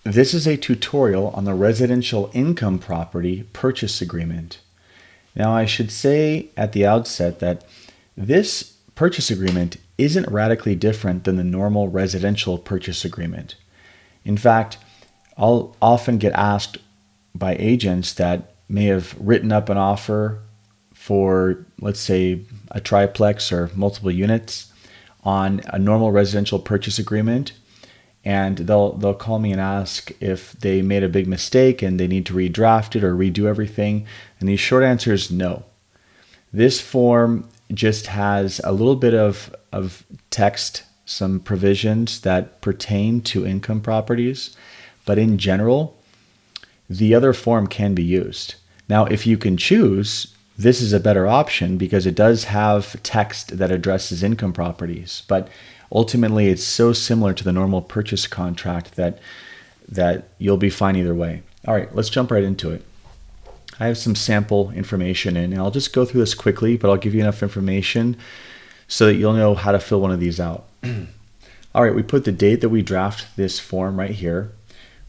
This is a tutorial on the residential income property purchase agreement. Now, I should say at the outset that this purchase agreement isn't radically different than the normal residential purchase agreement. In fact, I'll often get asked by agents that may have written up an offer for, let's say, a triplex or multiple units on a normal residential purchase agreement, and they'll call me and ask if they made a big mistake and they need to redraft it or redo everything. And the short answer is no. This form just has a little bit of text, some provisions that pertain to income properties, but in general, the other form can be used. Now, if you can choose, this is a better option because it does have text that addresses income properties, but ultimately it's so similar to the normal purchase contract that you'll be fine either way. All right, let's jump right into it. I have some sample information in, and I'll just go through this quickly, but I'll give you enough information so that you'll know how to fill one of these out. All right, we put the date that we draft this form right here.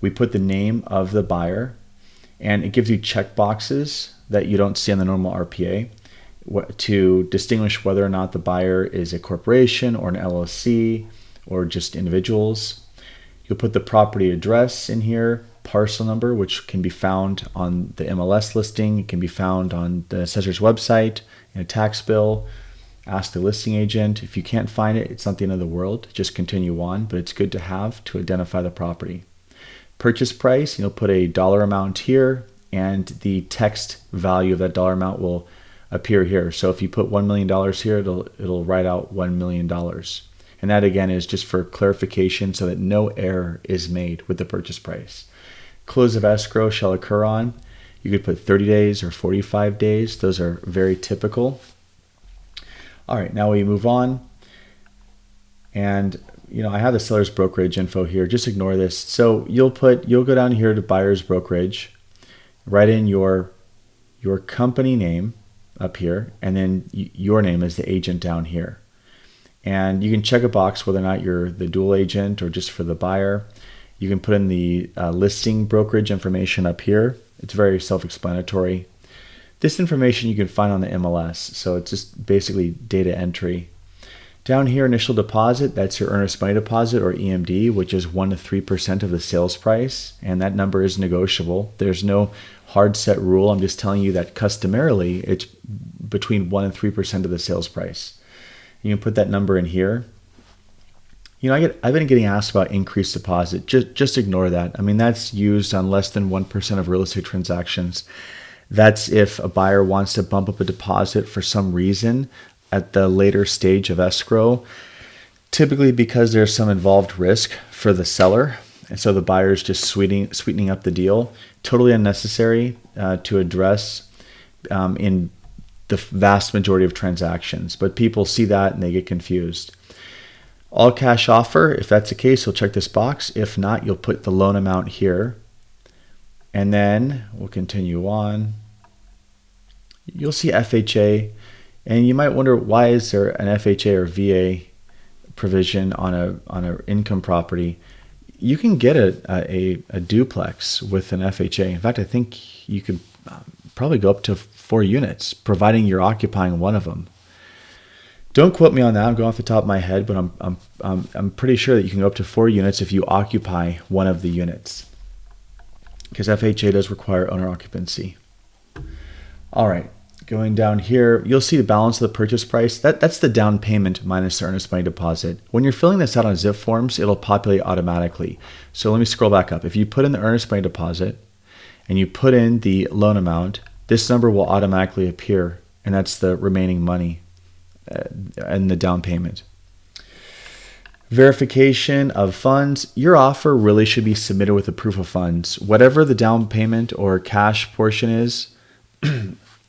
We put the name of the buyer, and it gives you check boxes that you don't see on the normal RPA to distinguish whether or not the buyer is a corporation or an LLC or just individuals. You'll put the property address in here, parcel number, which can be found on the MLS listing. It can be found on the assessor's website, in a tax bill. Ask the listing agent. If you can't find it, it's not the end of the world. Just continue on, but it's good to have to identify the property. Purchase price, you'll put a dollar amount here, and the text value of that dollar amount will appear here. So if you put $1 million here, it'll write out $1 million. And that again is just for clarification so that no error is made with the purchase price. Close of escrow shall occur on. You could put 30 days or 45 days. Those are very typical. All right, now we move on. And I have the seller's brokerage info here. Just ignore this. So you'll go down here to buyer's brokerage, write in your company name up here, and then your name as the agent down here. And you can check a box whether or not you're the dual agent or just for the buyer. You can put in the listing brokerage information up here. It's very self-explanatory. This information you can find on the MLS, so it's just basically data entry. Down here, initial deposit, that's your earnest money deposit or EMD, which is 1 to 3% of the sales price, and that number is negotiable. There's no hard set rule. I'm just telling you that customarily it's between 1 and 3% of the sales price. You can put that number in here. I've been getting asked about increased deposit. Just ignore that. I mean, that's used on less than 1% of real estate transactions. That's if a buyer wants to bump up a deposit for some reason at the later stage of escrow, typically because there's some involved risk for the seller. And so the buyer's just sweetening up the deal. Totally unnecessary to address in the vast majority of transactions. But people see that and they get confused. All cash offer, if that's the case, you'll check this box. If not, you'll put the loan amount here. And then we'll continue on. You'll see FHA. And you might wonder, why is there an FHA or VA provision on an income property? You can get a duplex with an FHA. In fact, I think you could probably go up to 4 units, providing you're occupying one of them. Don't quote me on that. I'm going off the top of my head, but I'm pretty sure that you can go up to 4 units if you occupy one of the units, because FHA does require owner occupancy. All right. Going down here, you'll see the balance of the purchase price. That's the down payment minus the earnest money deposit. When you're filling this out on zip forms, it'll populate automatically. So let me scroll back up. If you put in the earnest money deposit and you put in the loan amount, this number will automatically appear, and that's the remaining money and the down payment. Verification of funds. Your offer really should be submitted with a proof of funds. Whatever the down payment or cash portion is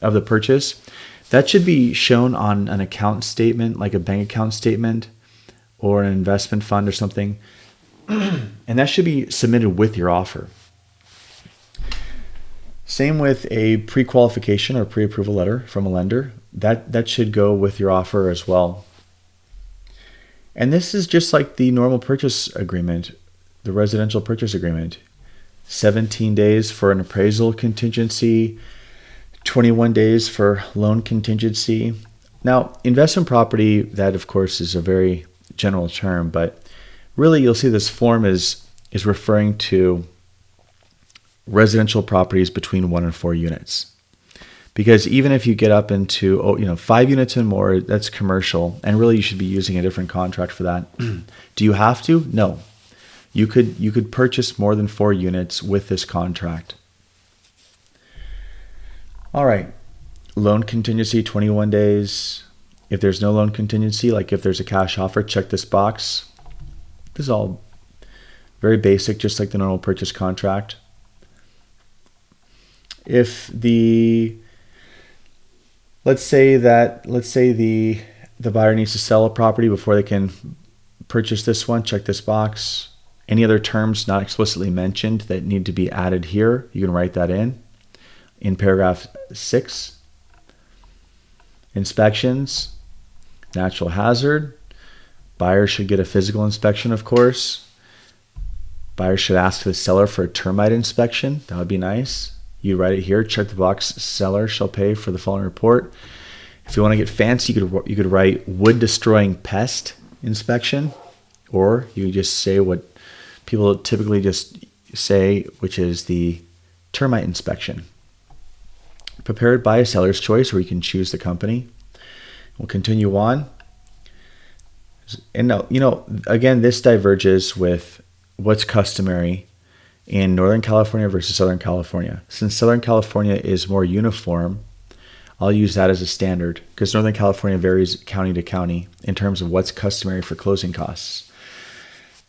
of the purchase, that should be shown on an account statement, like a bank account statement or an investment fund or something. And that should be submitted with your offer. Same with a pre-qualification or pre-approval letter from a lender. That should go with your offer as well. And this is just like the normal purchase agreement, the residential purchase agreement. 17 days for an appraisal contingency, 21 days for loan contingency. Now, investment property, that of course is a very general term, but really you'll see this form is referring to residential properties between 1 and 4 units. Because even if you get up into 5 units and more, that's commercial, and really you should be using a different contract for that. Do you have to? No. You could purchase more than 4 units with this contract. All right. Loan contingency, 21 days. If there's no loan contingency, like if there's a cash offer, check this box. This is all very basic, just like the normal purchase contract. If let's say the buyer needs to sell a property before they can purchase this one, check this box. Any other terms not explicitly mentioned that need to be added here, you can write that in paragraph 6. Inspections, natural hazard. Buyer should get a physical inspection, of course. Buyer should ask the seller for a termite inspection. That would be nice. You write it here, check the box, seller shall pay for the following report. If you want to get fancy, you could write wood destroying pest inspection, or you just say what people typically just say, which is the termite inspection. Prepared by a seller's choice, or you can choose the company. We'll continue on. And now, again, this diverges with what's customary in Northern California versus Southern California. Since Southern California is more uniform, I'll use that as a standard because Northern California varies county to county in terms of what's customary for closing costs.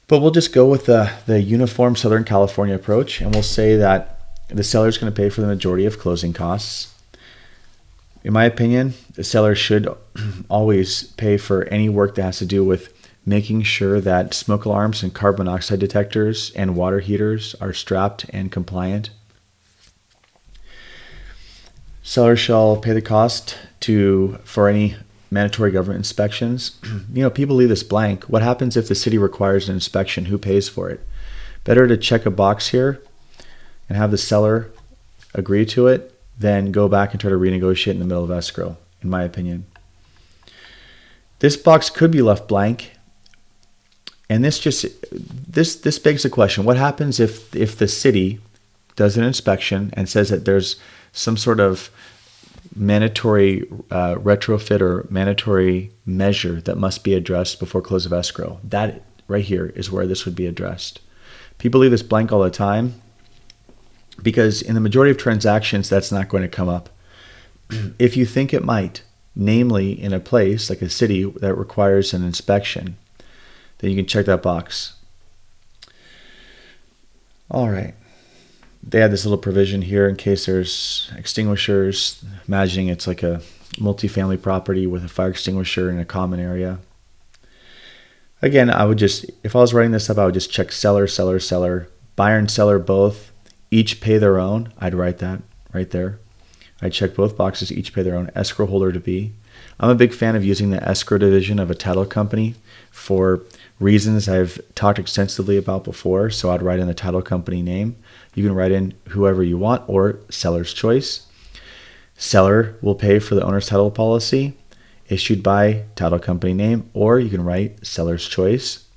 But we'll just go with the uniform Southern California approach, and we'll say that the seller is going to pay for the majority of closing costs. In my opinion, the seller should always pay for any work that has to do with making sure that smoke alarms and carbon monoxide detectors and water heaters are strapped and compliant. Seller shall pay the cost for any mandatory government inspections. People leave this blank. What happens if the city requires an inspection? Who pays for it? Better to check a box here and have the seller agree to it than go back and try to renegotiate in the middle of escrow, in my opinion. This box could be left blank. And this begs the question, what happens if the city does an inspection and says that there's some sort of mandatory retrofit or mandatory measure that must be addressed before close of escrow? That right here is where this would be addressed. People leave this blank all the time because in the majority of transactions, that's not going to come up. If you think it might, namely in a place like a city that requires an inspection, then you can check that box. All right. They had this little provision here in case there's extinguishers, imagining it's like a multifamily property with a fire extinguisher in a common area. Again, if I was writing this up, I would just check seller, seller, seller, buyer and seller both, each pay their own. I'd write that right there. I'd check both boxes, each pay their own, escrow holder to be. I'm a big fan of using the escrow division of a title company for reasons I've talked extensively about before. So I'd write in the title company name. You can write in whoever you want or seller's choice. Seller will pay for the owner's title policy issued by title company name, or you can write seller's choice.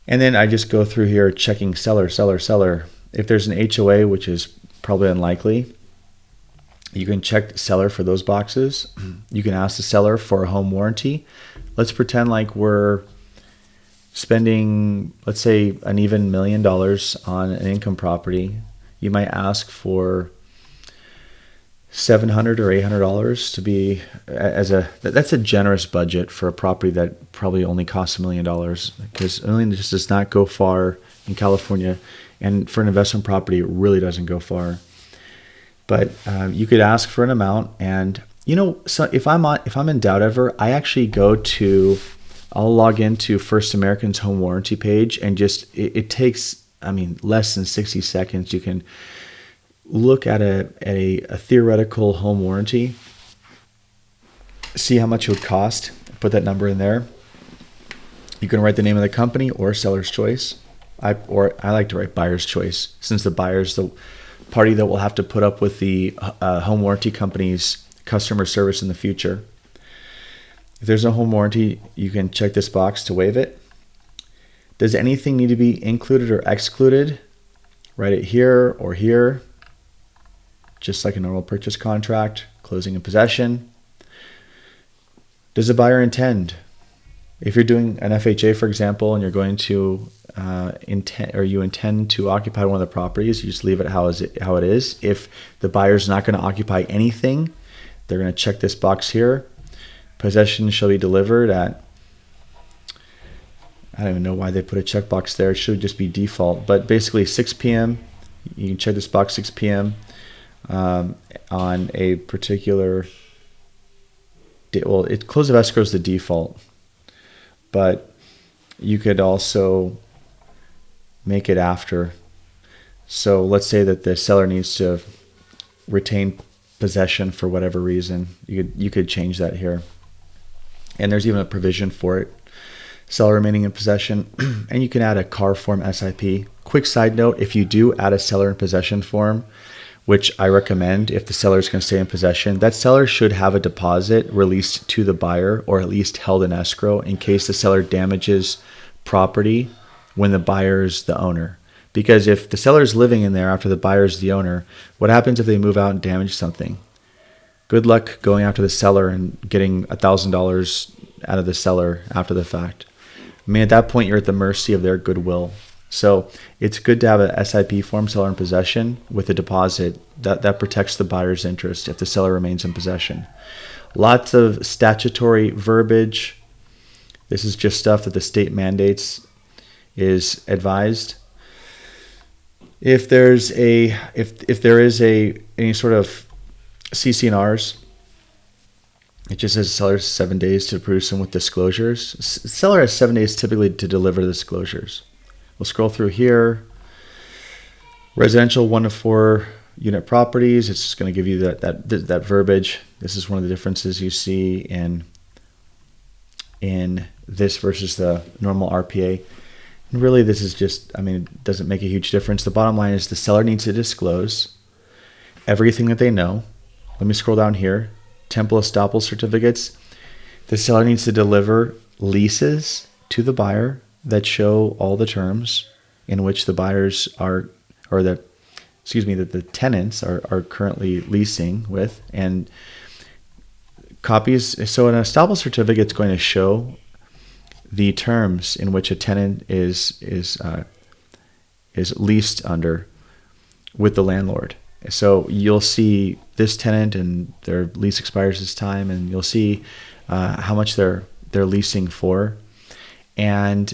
And then I just go through here checking seller, seller, seller. If there's an HOA, which is probably unlikely, you can check seller for those boxes. You can ask the seller for a home warranty. Let's pretend like we're spending, let's say, an even $1 million on an income property. You might ask for $700 or $800 to be that's a generous budget for a property that probably only costs $1 million, because $1 million just does not go far in California, and for an investment property, it really doesn't go far. But you could ask for an amount, and so if I'm in doubt ever, I actually I'll log into First American's home warranty page, and it takes less than 60 seconds. You can look at a theoretical home warranty, see how much it would cost, put that number in there. You can write the name of the company or seller's choice. I like to write buyer's choice, since the buyer's the party that will have to put up with the home warranty company's customer service in the future. If there's no home warranty, you can check this box to waive it. Does anything need to be included or excluded? Write it here or here, just like a normal purchase contract. Closing and possession. Does the buyer intend? If you're doing an FHA, for example, and you're going to intend to occupy one of the properties, you just leave it how it is. If the buyer's not going to occupy anything, they're going to check this box here. Possession shall be delivered at, I don't even know why they put a checkbox there. It should just be default, but basically 6 p.m. You can check this box 6 p.m. On a particular day. Well, close of escrow is the default, but you could also make it after. So let's say that the seller needs to retain possession for whatever reason. You could change that here, and there's even a provision for it. Seller remaining in possession, and you can add a CAR form SIP. Quick side note: if you do add a seller in possession form, which I recommend if the seller is going to stay in possession, that seller should have a deposit released to the buyer, or at least held in escrow, in case the seller damages property when the buyer is the owner. Because if the seller is living in there after the buyer is the owner, what happens if they move out and damage something? Good luck going after the seller and getting $1,000 out of the seller after the fact. I mean, at that point, you're at the mercy of their goodwill. So it's good to have a SIP form, seller in possession, with a deposit that protects the buyer's interest if the seller remains in possession. Lots of statutory verbiage. This is just stuff that the state mandates is advised. If there is any sort of CC&Rs, it just says seller has 7 days to produce them with disclosures. Seller has 7 days typically to deliver the disclosures. We'll scroll through here. Residential 1 to 4 unit properties. It's just going to give you that verbiage. This is one of the differences you see in this versus the normal RPA. And really, this is just, I mean, it doesn't make a huge difference. The bottom line is the seller needs to disclose everything that they know. Let me scroll down here. Temple estoppel certificates. The seller needs to deliver leases to the buyer that show all the terms in which the buyers are, or that the tenants are currently leasing with, and copies. So an estoppel certificate is going to show the terms in which a tenant is leased under with the landlord. So you'll see this tenant and their lease expires this time, and you'll see how much they're leasing for, and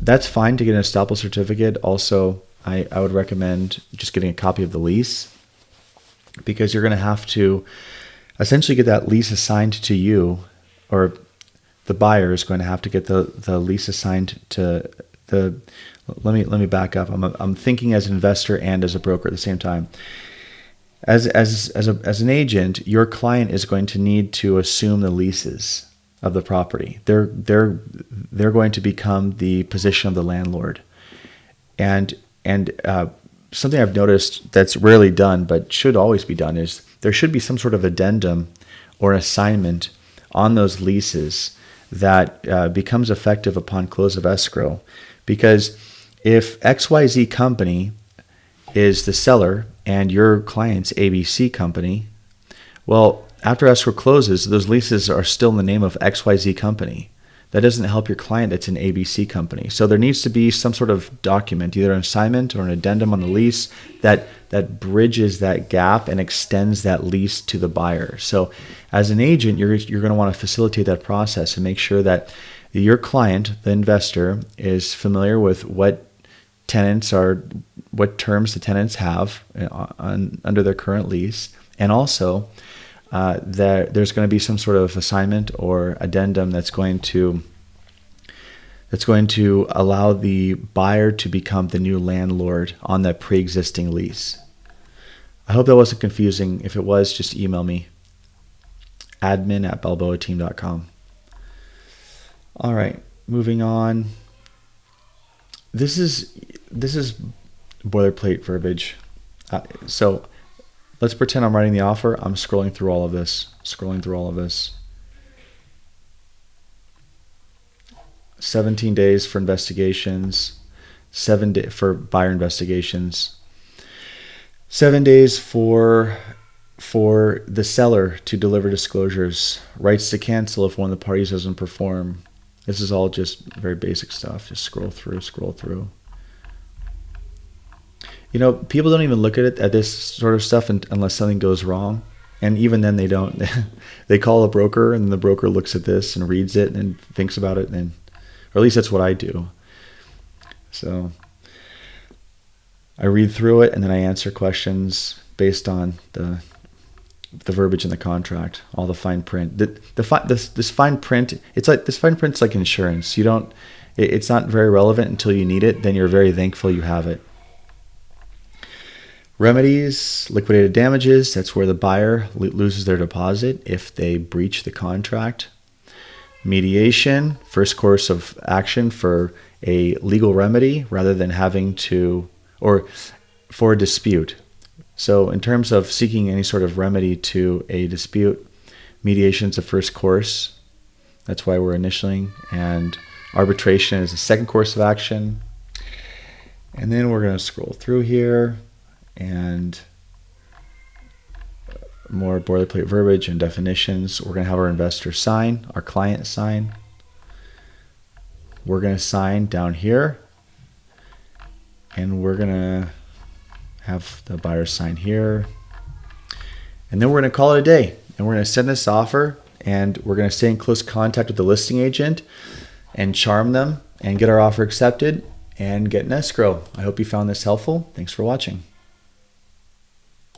that's fine to get an estoppel certificate. Also, I would recommend just getting a copy of the lease, because you're going to have to essentially get that lease assigned to you, or the buyer is going to have to get the lease assigned to the. Let me back up. I'm thinking as an investor and as a broker at the same time. As an agent, your client is going to need to assume the leases of the property. They're going to become the position of the landlord, and something I've noticed that's rarely done but should always be done is there should be some sort of addendum or assignment on those leases that becomes effective upon close of escrow. Because if XYZ company is the seller and your client's ABC company, well, after escrow closes, those leases are still in the name of XYZ company. That doesn't help your client that's an ABC company. So there needs to be some sort of document, either an assignment or an addendum on the lease that bridges that gap and extends that lease to the buyer. So as an agent, you're going to want to facilitate that process and make sure that your client, the investor, is familiar with what terms the tenants have under their current lease, and also that there's going to be some sort of assignment or addendum that's going to allow the buyer to become the new landlord on that pre-existing lease. I hope that wasn't confusing. If it was, just email me, admin@balboateam.com. All right, moving on. This is boilerplate verbiage. So let's pretend I'm writing the offer. I'm scrolling through all of this. 17 days for investigations, 7 days for buyer investigations, 7 days for the seller to deliver disclosures, rights to cancel if one of the parties doesn't perform. This is all just very basic stuff. Just scroll through. You know, people don't even look at this sort of stuff unless something goes wrong. And even then they don't. They call a broker, and the broker looks at this and reads it and thinks about it, or at least that's what I do. So I read through it and then I answer questions based on the verbiage in the contract, all the fine print. This fine print, this fine print's like insurance. It's not very relevant until you need it. Then you're very thankful you have it. Remedies, liquidated damages. That's where the buyer loses their deposit if they breach the contract. Mediation, first course of action for a legal remedy rather than having to, or for a dispute. So in terms of seeking any sort of remedy to a dispute, mediation is the first course. That's why we're initialing. And arbitration is the second course of action. And then we're going to scroll through here and more boilerplate verbiage and definitions. We're going to have our investor sign, our client sign. We're going to sign down here. And we're going to have the buyer sign here. And then we're going to call it a day. And we're going to send this offer. And we're going to stay in close contact with the listing agent and charm them and get our offer accepted and get an escrow. I hope you found this helpful. Thanks for watching.